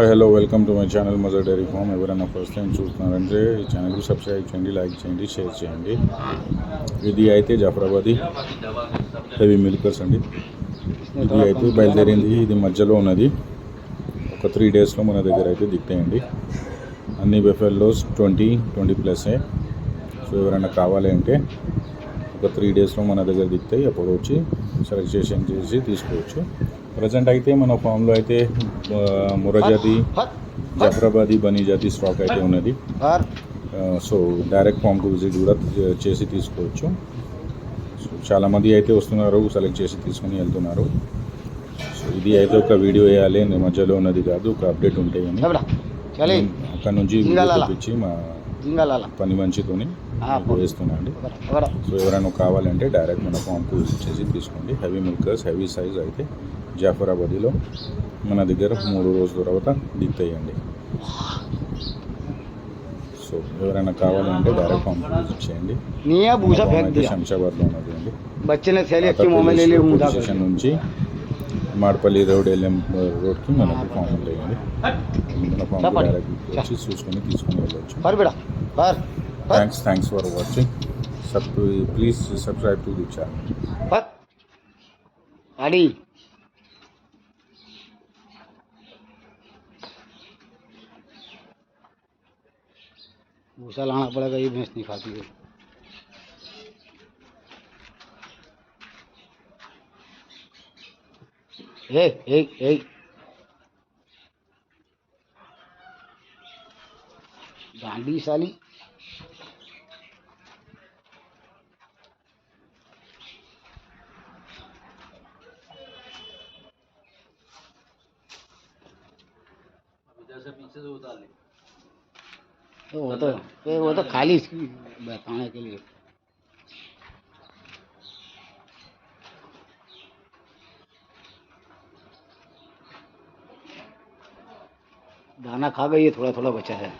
Hi hello welcome to my channel mother dairy farm. ఎవరైనా first time చూస్తున్నారంటే ఈ ఛానల్కి సబ్స్క్రైబ్ చేయండి, లైక్ చేయండి, షేర్ చేయండి. ఇది అయితే జాఫరాబాదీ హెవీ మిల్కర్స్ అండి. ఇది అయితే బయలుదేరింది, ఇది మధ్యలో ఉన్నది. ఒక 3 డేస్లో మన దగ్గర అయితే దిగుతాయండి. అన్ని బెఫెల్లోస్ 20+ సో ఎవరైనా కావాలి అంటే ఒక 3 డేస్లో మన దగ్గర దిగుతాయి. అప్పుడు వచ్చి సెలెక్షన్ చేసి తీసుకోవచ్చు. ప్రజెంట్ అయితే మన ఫామ్లో అయితే ముర్రాజాతి, జాఫరాబాదీ, బనీ జాతి స్టాక్ అయితే ఉన్నది. సో డైరెక్ట్ ఫామ్కు విజిట్ కూడా చేసి తీసుకోవచ్చు. సో చాలామంది అయితే వస్తున్నారు, సెలెక్ట్ చేసి తీసుకొని వెళ్తున్నారు. సో ఇది అయితే ఒక వీడియో వేయాలి, మధ్యలో ఉన్నది కాదు, ఒక అప్డేట్ ఉంటాయని అక్కడ నుంచి వీడియో తెప్పించి మా పని మంచితోని వేస్తున్నా అండి. సో ఎవరైనా కావాలంటే డైరెక్ట్ మన ఫామ్కు విజిట్ చేసి తీసుకోండి. హెవీ మిల్కర్స్, హెవీ సైజ్ అయితే జాఫరాబాదీలో మన దగ్గర 3 రోజుల తర్వాత దిగుతాయండి. సో ఎవరైనా కావాలంటే డైరెక్ట్ ఫామ్కు విజిట్ చేయండి. అయితే శంషాబాద్లో ఉన్నది అండి. స్టేషన్ నుంచి మాడపల్లి రోడ్, ఎల్ఎం రోడ్కి మనకు ఫామ్ ఉంటాయండి. మన ఫామ్ డైరెక్ట్ వచ్చి చూసుకొని తీసుకొని వెళ్ళవచ్చు. Thanks for watching. Please subscribe to the channel. भूसा लाना पड़ेगा, ये भैंस नहीं खाती है। गांडी साली पीछे से उतार ले। वो तो खाली बताने के लिए। दाना खा गई है, थोड़ा थोड़ा बचा है।